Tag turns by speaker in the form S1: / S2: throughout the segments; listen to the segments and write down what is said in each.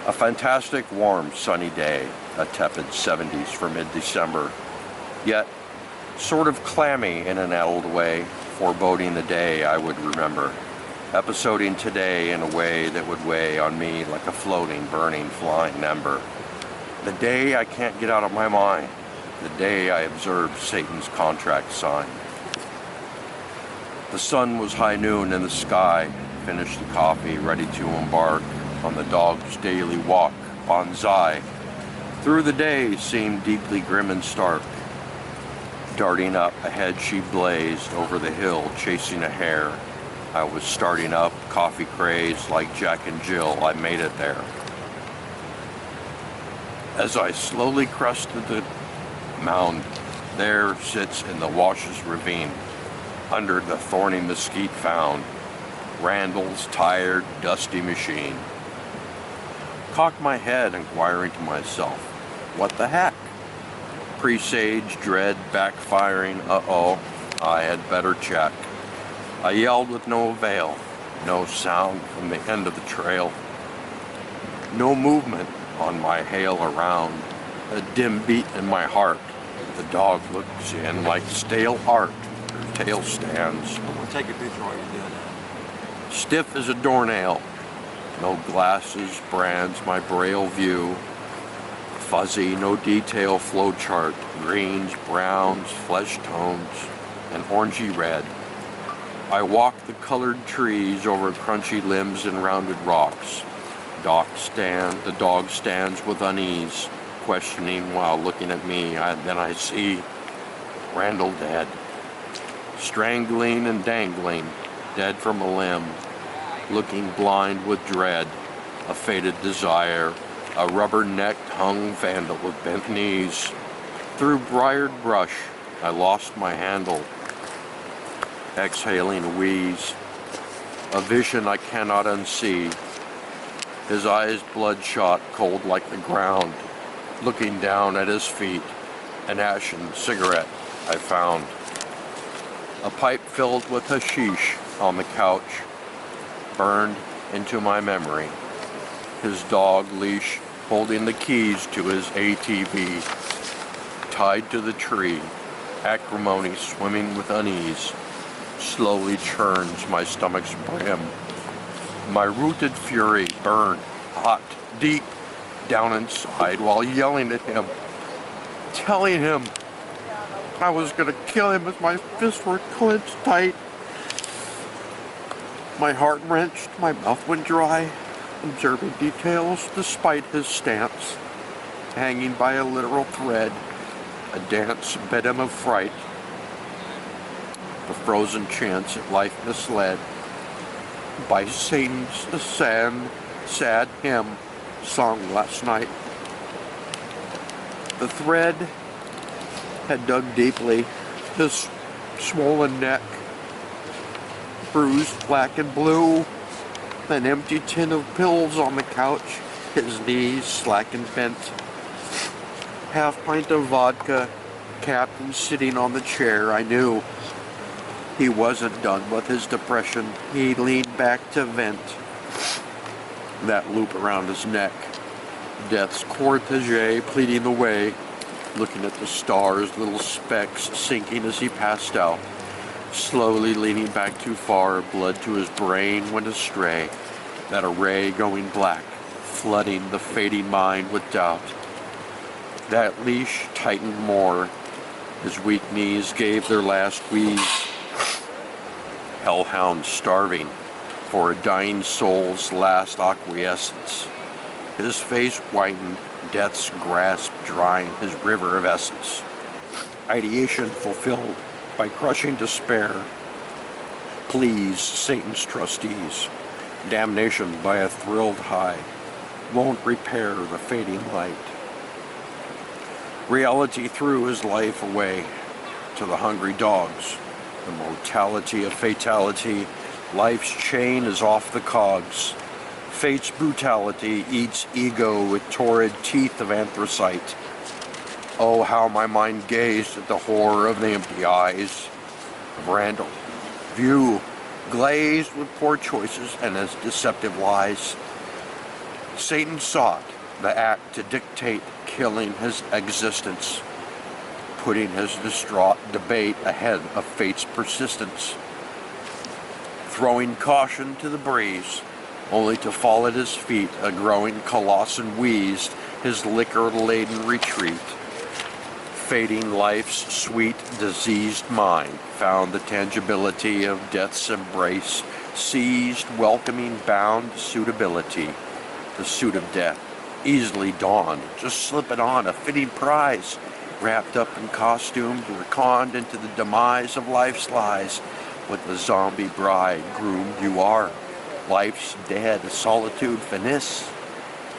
S1: A fantastic, warm, sunny day, a tepid 70s for mid-December, yet sort of clammy in an addled way, foreboding the day I would remember, episoding today in a way that would weigh on me like a floating, burning, flying ember. The day I can't get out of my mind, the day I observed Satan's contract signed. The sun was high noon in the sky, finished the coffee, ready to embark on the dog's daily walk, bonsai. Through the day seemed deeply grim and stark. Darting up ahead she blazed over the hill, chasing a hare. I was starting up, coffee crazed like Jack and Jill, I made it there. As I slowly crested the mound, there sits in the Wash's ravine, under the thorny mesquite found, Randall's tired, dusty machine. Cocked my head, inquiring to myself, what the heck? Presage, dread, backfiring, uh-oh, I had better check. I yelled with no avail, no sound from the end of the trail. No movement on my hail around, a dim beat in my heart. The dog looks in like stale art, her tail stands.
S2: We'll take a picture while you're doing that.
S1: Stiff as a doornail. No glasses brands my braille view. Fuzzy, no detail flow chart. Greens, browns, flesh tones, and orangey red. I walk the colored trees over crunchy limbs and rounded rocks. The dog stands with unease, questioning while looking at me. Then I see Randall dead. Strangling and dangling, dead from a limb. Looking blind with dread, a faded desire, a rubber-necked hung vandal with bent knees. Through briared brush, I lost my handle, exhaling a wheeze, a vision I cannot unsee. His eyes bloodshot, cold like the ground, looking down at his feet, an ashen cigarette I found. A pipe filled with hashish on the couch, burned into my memory. His dog leash holding the keys to his ATV, tied to the tree, acrimony swimming with unease, slowly churns my stomach's brim. My rooted fury burned, hot, deep, down inside while yelling at him, telling him I was gonna kill him as my fists were clenched tight. My heart wrenched, my mouth went dry, observing details despite his stance, hanging by a literal thread, a dance bed him of fright, the frozen chance at life misled by Satan's sad hymn sung last night. The thread had dug deeply, his swollen neck, bruised black and blue, an empty tin of pills on the couch, his knees slack and bent, half pint of vodka, capped and sitting on the chair. I knew he wasn't done with his depression. He leaned back to vent. That loop around his neck, death's cortege pleading the way, looking at the stars, little specks sinking as he passed out. Slowly leaning back too far, blood to his brain went astray. That array going black, flooding the fading mind with doubt. That leash tightened more. His weak knees gave their last wheeze. Hellhound starving for a dying soul's last acquiescence. His face whitened, death's grasp drying his river of essence. Ideation fulfilled by crushing despair. Please, Satan's trustees. Damnation by a thrilled high won't repair the fading light. Reality threw his life away to the hungry dogs. The mortality of fatality, life's chain is off the cogs. Fate's brutality eats ego with torrid teeth of anthracite. Oh, how my mind gazed at the horror of the empty eyes of Randall. View glazed with poor choices and his deceptive lies. Satan sought the act to dictate killing his existence, putting his distraught debate ahead of fate's persistence, throwing caution to the breeze, only to fall at his feet. A growing colossus wheezed his liquor-laden retreat. Fading life's sweet, diseased mind found the tangibility of death's embrace, seized, welcoming, bound suitability. The suit of death easily donned, just slip it on, a fitting prize, wrapped up in costume, reconned into the demise of life's lies. With the zombie bride groomed you are, life's dead, solitude finis,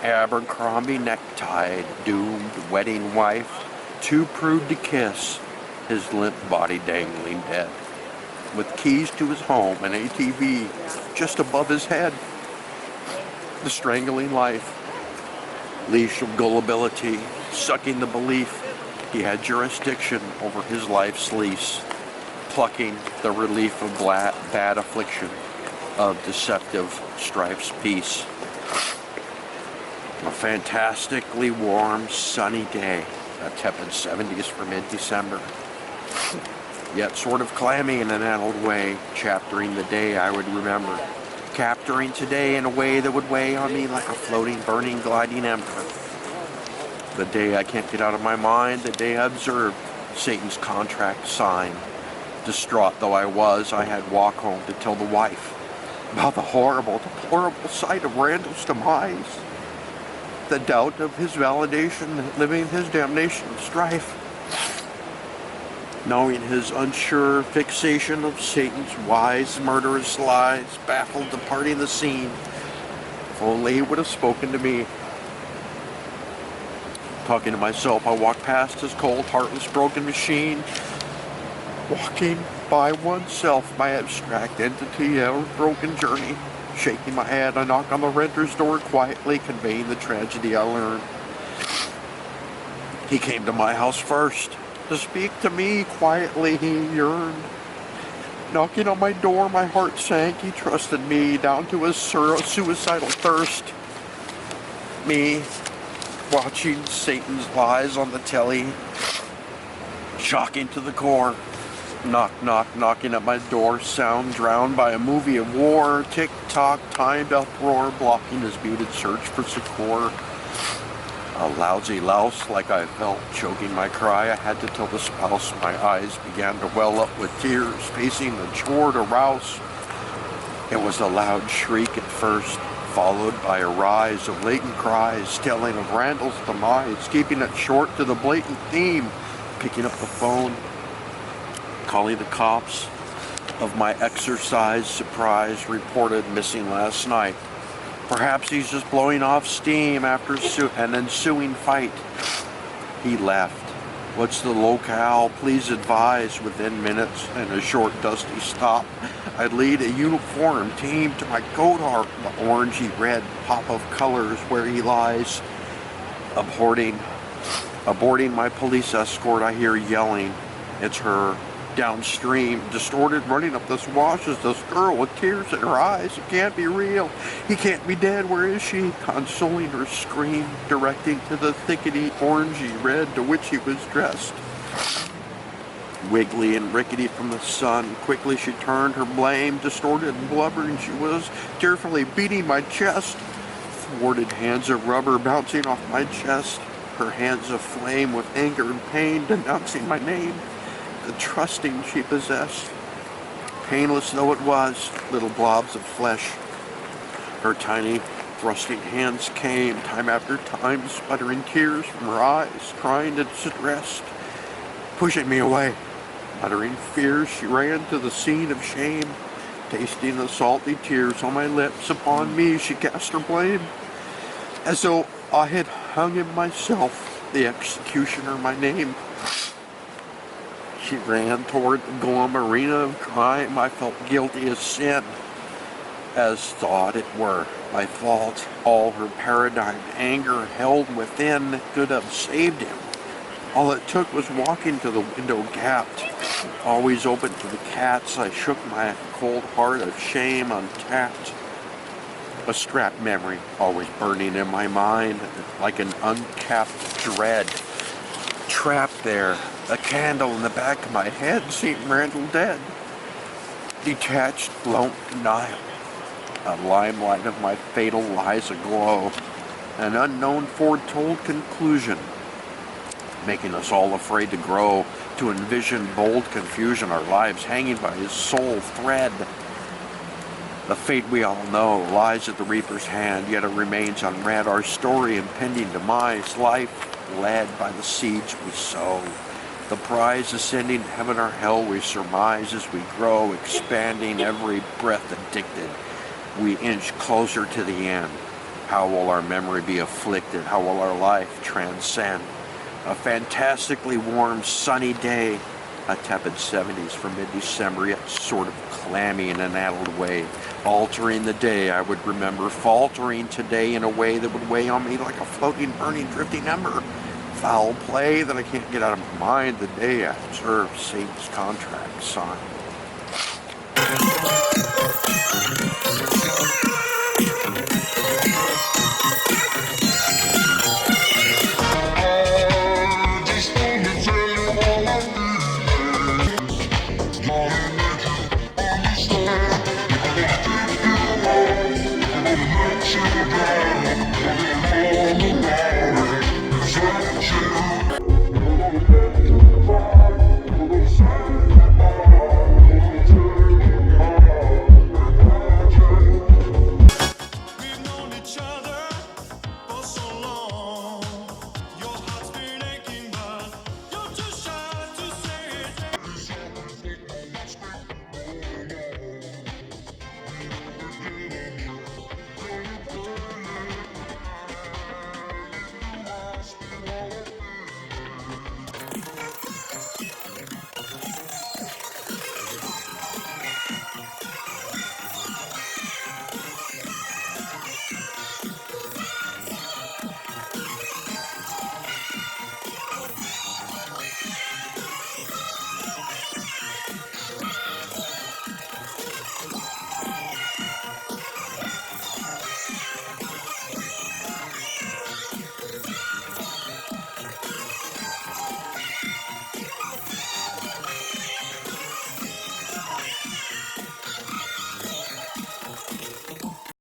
S1: Abercrombie necktied, doomed wedding wife, too prude to kiss, his limp body dangling dead, with keys to his home and ATV just above his head. The strangling life, leash of gullibility, sucking the belief he had jurisdiction over his life's lease, plucking the relief of bad affliction, of deceptive strife's peace. A fantastically warm, sunny day, a tepid 70s for mid-December, yet sort of clammy in an addled way, chaptering the day I would remember, capturing today in a way that would weigh on me like a floating, burning, gliding ember. The day I can't get out of my mind, the day I observed Satan's contract signed. Distraught though I was, I had walk home to tell the wife about the horrible, deplorable sight of Randall's demise, the doubt of his validation, living his damnation of strife, knowing his unsure fixation of Satan's wise, murderous lies, baffled departing the scene. If only he would have spoken to me. Talking to myself, I walked past his cold, heartless, broken machine, walking by oneself, my abstract entity, a broken journey. Shaking my head, I knock on the renter's door quietly, conveying the tragedy I learned. He came to my house first, to speak to me quietly. He yearned. Knocking on my door, my heart sank. He trusted me down to his suicidal thirst. Me, watching Satan's lies on the telly, shocking to the core. Knock, knock, knocking at my door, sound drowned by a movie of war, tick-tock, timed uproar, blocking his muted search for succor. A lousy louse like I felt, choking my cry, I had to tell the spouse. My eyes began to well up with tears, facing the chore to rouse. It was a loud shriek at first, followed by a rise of latent cries, telling of Randall's demise, keeping it short to the blatant theme, picking up the phone, calling the cops. Of my exercise, surprise, reported missing last night. Perhaps he's just blowing off steam after an ensuing fight. He left. What's the locale? Please advise. Within minutes and a short dusty stop, I'd lead a uniformed team to my coat arc, the orangey red pop of colors where he lies. Aborting my police escort, I hear yelling. It's her. Downstream, distorted, running up the swashes, this girl with tears in her eyes. It can't be real. He can't be dead. Where is she? Consoling her scream, directing to the thickety orangey red to which he was dressed. Wiggly and rickety from the sun, quickly she turned her blame, distorted and blubbering. She was tearfully beating my chest, thwarted hands of rubber bouncing off my chest, her hands aflame with anger and pain, denouncing my name. The trusting she possessed, painless though it was, little blobs of flesh. Her tiny, thrusting hands came, time after time, sputtering tears from her eyes, crying to distress, pushing me away. Muttering fears, she ran to the scene of shame, tasting the salty tears on my lips. Upon me she cast her blame, as though I had hung him myself, the executioner, my name. She ran toward the glum arena of crime. I felt guilty as sin, as thought it were my fault. All her paradigm anger held within could have saved him. All it took was walking to the window gapped, always open to the cats. I shook my cold heart of shame untapped. A strapped memory always burning in my mind like an uncapped dread. Trapped there, a candle in the back of my head seemed Randall dead. Detached, lone denial. A limelight of my fatal lies aglow. An unknown foretold conclusion. Making us all afraid to grow, to envision bold confusion, our lives hanging by his sole thread. The fate we all know lies at the reaper's hand, yet it remains unread. Our story impending demise, life led by the seeds we sow. The prize ascending heaven or hell we surmise as we grow, expanding every breath addicted. We inch closer to the end. How will our memory be afflicted? How will our life transcend? A fantastically warm, sunny day. A tepid 70s for mid-December, yet sort of clammy in an addled way. Altering the day I would remember, faltering today in a way that would weigh on me like a floating, burning, drifting ember. Foul play that I can't get out of my mind the day I observed Satan's contract signed.